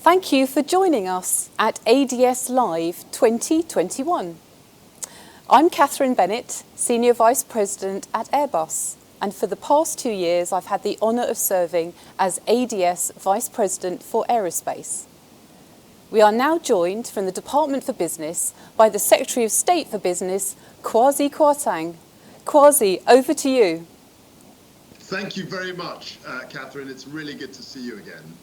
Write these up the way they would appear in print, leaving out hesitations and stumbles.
Thank you for joining us at ADS Live 2021. I'm Katherine Bennett, Senior Vice President at Airbus, and for the past 2 years I've had the honour of serving as ADS Vice President for Aerospace. We are now joined from the Department for Business by the Secretary of State for Business, Kwasi Kwarteng. Kwasi, over to you. Thank you very much, Katherine. It's really good to see you again.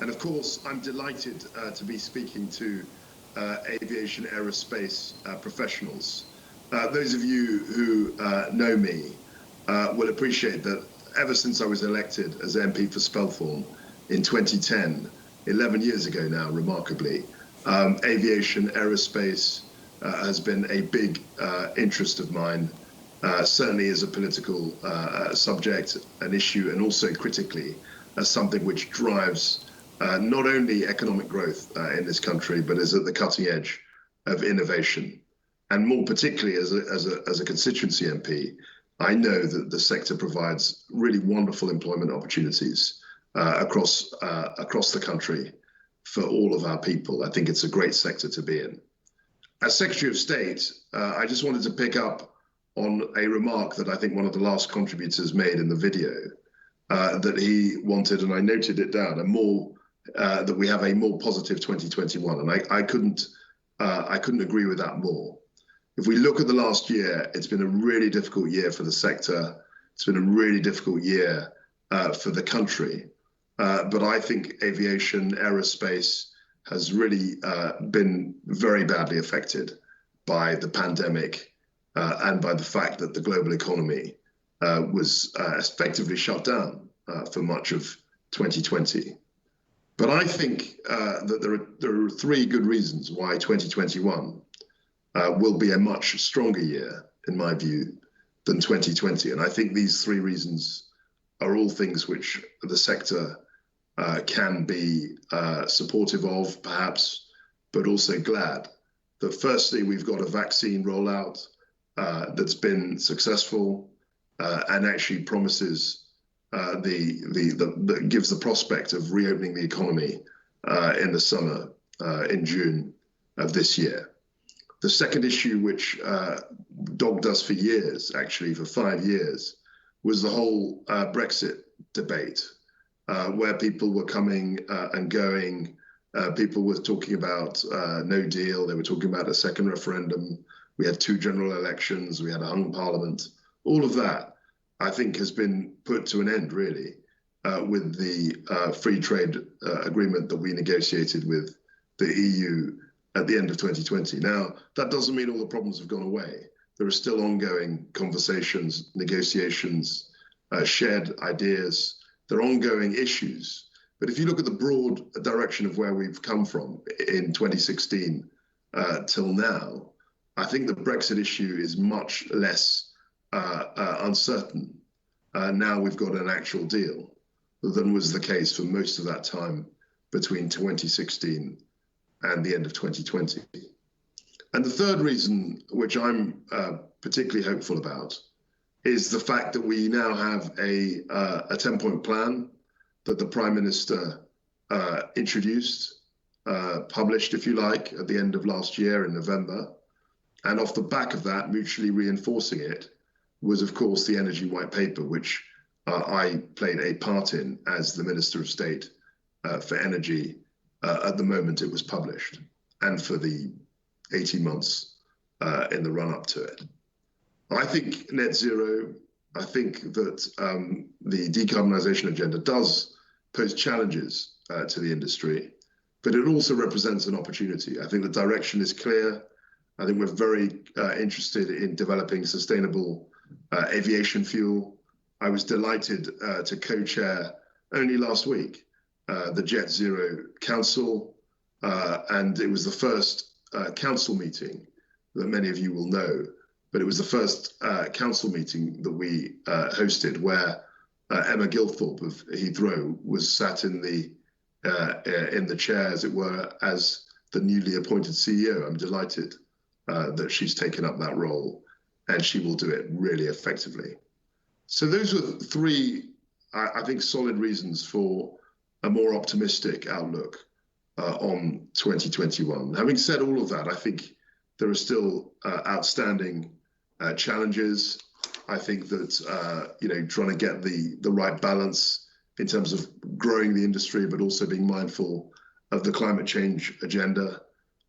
And of course, I'm delighted to be speaking to aviation aerospace professionals. Those of you who know me will appreciate that ever since I was elected as MP for Spelthorne in 2010, 11 years ago now, remarkably, aviation aerospace has been a big interest of mine, certainly as a political subject, an issue, and also critically as something which drives not only economic growth in this country, but is at the cutting edge of innovation. And more particularly as a constituency MP, I know that the sector provides really wonderful employment opportunities across the country for all of our people. I think it's a great sector to be in. As Secretary of State, I just wanted to pick up on a remark that I think one of the last contributors made in the video, that he wanted, and I noted it down, that we have a more positive 2021, and I couldn't agree with that more. If we look at the last year, it's been a really difficult year for the sector. It's been a really difficult year for the country, but I think aviation, aerospace has really been very badly affected by the pandemic and by the fact that the global economy was effectively shut down for much of 2020. But I think that there are 3 good reasons why 2021 will be a much stronger year, in my view, than 2020. And I think these 3 reasons are all things which the sector can be supportive of, perhaps, but also glad that firstly, we've got a vaccine rollout that's been successful and actually promises that gives the prospect of reopening the economy in the summer, in June of this year. The second issue, which dogged us for years, actually for 5 years, was the whole Brexit debate, where people were coming and going. People were talking about no deal. They were talking about a second referendum. We had 2 general elections. We had a hung parliament. All of that, I think, has been put to an end, really, with the free trade agreement that we negotiated with the EU at the end of 2020. Now, that doesn't mean all the problems have gone away. There are still ongoing conversations, negotiations, shared ideas. There are ongoing issues. But if you look at the broad direction of where we've come from in 2016 till now, I think the Brexit issue is much less uncertain. Now we've got an actual deal than was the case for most of that time between 2016 and the end of 2020. And the third reason, which I'm particularly hopeful about, is the fact that we now have a 10-point plan that the Prime Minister introduced, published, if you like, at the end of last year in November. And off the back of that, mutually reinforcing it, was, of course, the Energy White Paper, which I played a part in as the Minister of State for Energy at the moment it was published, and for the 18 months in the run-up to it. I think net zero, I think that the decarbonisation agenda does pose challenges to the industry, but it also represents an opportunity. I think the direction is clear. I think we're very interested in developing sustainable aviation fuel. I was delighted to co-chair only last week the Jet Zero Council, and it was the first council meeting that many of you will know, but it was the first council meeting that we hosted where Emma Gilthorpe of Heathrow was sat in the chair, as it were, as the newly appointed CEO. I'm delighted that she's taken up that role, and she will do it really effectively. So those are 3, I think, solid reasons for a more optimistic outlook on 2021. Having said all of that, I think there are still outstanding challenges. I think that trying to get the right balance in terms of growing the industry, but also being mindful of the climate change agenda.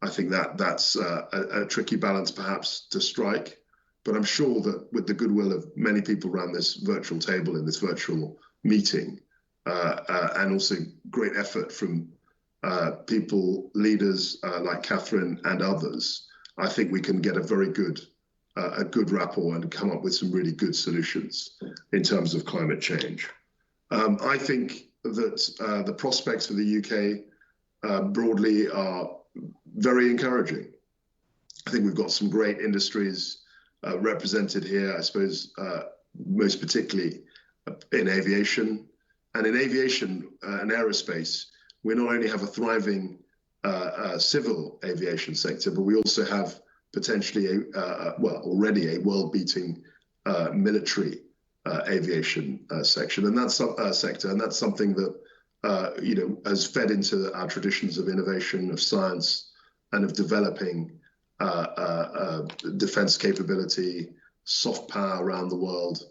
I think that's a tricky balance perhaps to strike. But I'm sure that with the goodwill of many people around this virtual table in this virtual meeting, and also great effort from people, leaders like Katherine and others, I think we can get a very good rapport and come up with some really good solutions in terms of climate change. I think that the prospects for the UK broadly are very encouraging. I think we've got some great industries represented here, I suppose, most particularly in aviation. And in aviation and aerospace, we not only have a thriving civil aviation sector, but we also have potentially already a world-beating military aviation section, and that's sector, and that's something that has fed into our traditions of innovation, of science, and of developing defense capability, soft power around the world.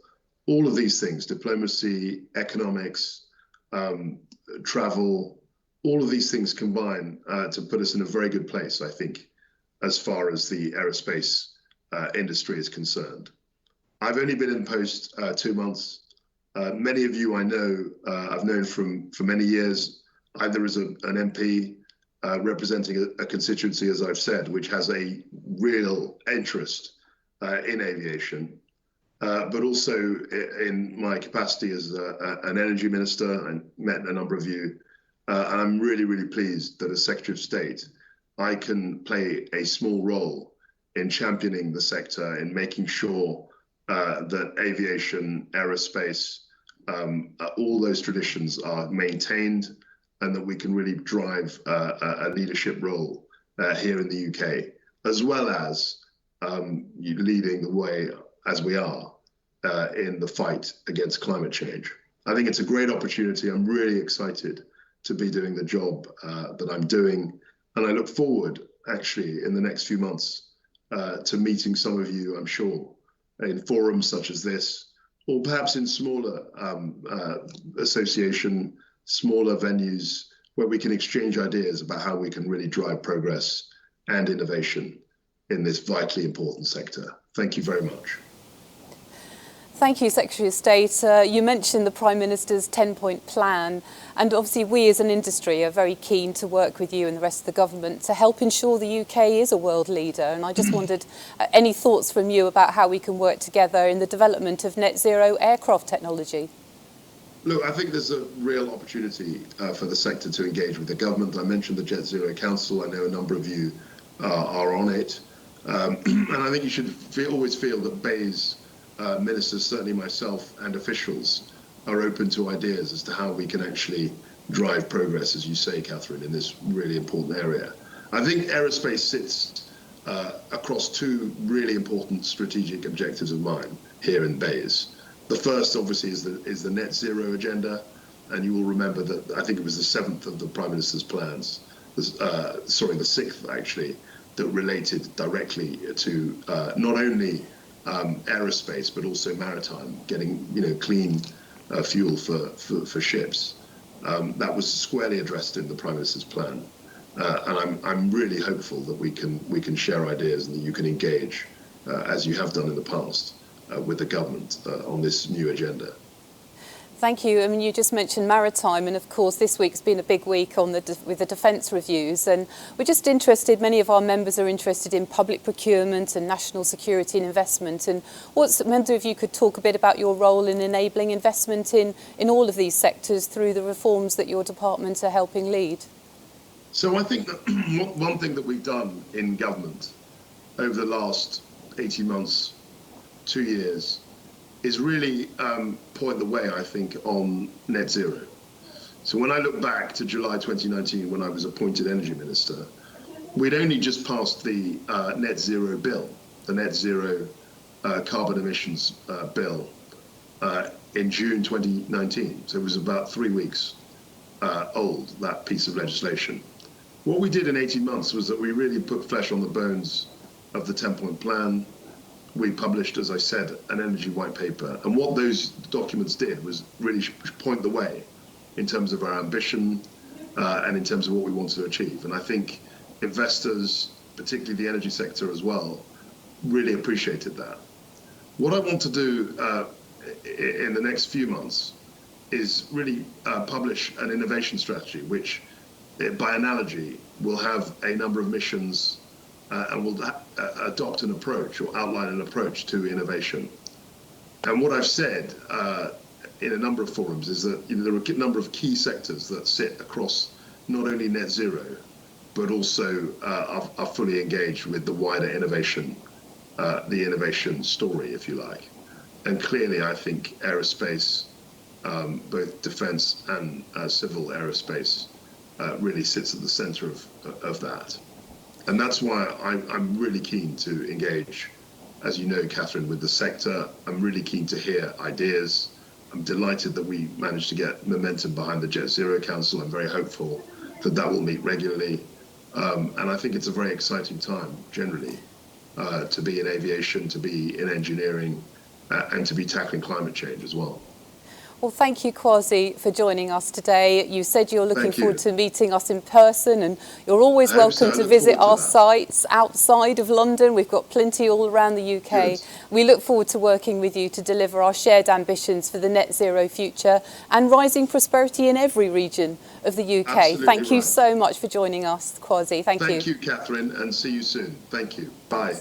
All of these things, diplomacy, economics, travel, all of these things combine to put us in a very good place, I think, as far as the aerospace industry is concerned. I've only been in post 2 months. Many of you I know, I've known for many years, either as an MP representing a constituency, as I've said, which has a real interest in aviation, but also in my capacity as an energy minister. I met a number of you, and I'm really, really pleased that as Secretary of State, I can play a small role in championing the sector, in making sure that aviation, aerospace, all those traditions are maintained, and that we can really drive a leadership role here in the UK, as well as leading the way, as we are, in the fight against climate change. I think it's a great opportunity. I'm really excited to be doing the job that I'm doing. And I look forward, actually, in the next few months, to meeting some of you, I'm sure, in forums such as this, or perhaps in smaller association, smaller venues, where we can exchange ideas about how we can really drive progress and innovation in this vitally important sector. Thank you very much. Thank you, Secretary of State. You mentioned the Prime Minister's 10-point plan, and obviously we as an industry are very keen to work with you and the rest of the government to help ensure the UK is a world leader. And I just wondered, any thoughts from you about how we can work together in the development of net zero aircraft technology? Look, I think there's a real opportunity for the sector to engage with the government. I mentioned the Jet Zero Council. I know a number of you are on it. And I think you should always feel that BEIS ministers, certainly myself, and officials are open to ideas as to how we can actually drive progress, as you say, Katherine, in this really important area. I think aerospace sits across two really important strategic objectives of mine here in BEIS. The first, obviously, is the net zero agenda, and you will remember that I think it was the 7th of the Prime Minister's plans, the 6th actually, that related directly to not only aerospace but also maritime, getting clean fuel for ships. That was squarely addressed in the Prime Minister's plan, and I'm really hopeful that we can share ideas and that you can engage as you have done in the past with the government on this new agenda. Thank you. I mean, you just mentioned maritime, and of course this week's been a big week on with the defence reviews, and we're just interested, many of our members are interested in public procurement and national security and investment, and wonder if you could talk a bit about your role in enabling investment in all of these sectors through the reforms that your department are helping lead. So I think that one thing that we've done in government over the last 18 months, 2 years, is really point the way, I think, on net zero. So when I look back to July 2019, when I was appointed Energy Minister, we'd only just passed the net zero bill, the net zero carbon emissions bill in June 2019. So it was about 3 weeks old, that piece of legislation. What we did in 18 months was that we really put flesh on the bones of the 10-point plan. We published, as I said, an energy white paper. And what those documents did was really point the way in terms of our ambition and in terms of what we want to achieve. And I think investors, particularly the energy sector as well, really appreciated that. What I want to do in the next few months is really publish an innovation strategy, which by analogy will have a number of missions and will adopt an approach or outline an approach to innovation. And what I've said in a number of forums is that there are a number of key sectors that sit across not only net zero, but also are fully engaged with the wider innovation, the innovation story, if you like. And clearly, I think aerospace, both defense and civil aerospace, really sits at the center of that. And that's why I'm really keen to engage, as you know, Catherine, with the sector. I'm really keen to hear ideas. I'm delighted that we managed to get momentum behind the Jet Zero Council. I'm very hopeful that that will meet regularly. And I think it's a very exciting time, generally, to be in aviation, to be in engineering, and to be tackling climate change as well. Well, thank you, Kwasi, for joining us today. You said you're looking forward to meeting us in person, and you're always welcome to visit our sites outside of London. We've got plenty all around the UK. Good. We look forward to working with you to deliver our shared ambitions for the net zero future and rising prosperity in every region of the UK. Absolutely Thank you so much for joining us, Kwasi. Thank you. Thank you, Catherine, and see you soon. Thank you. Bye.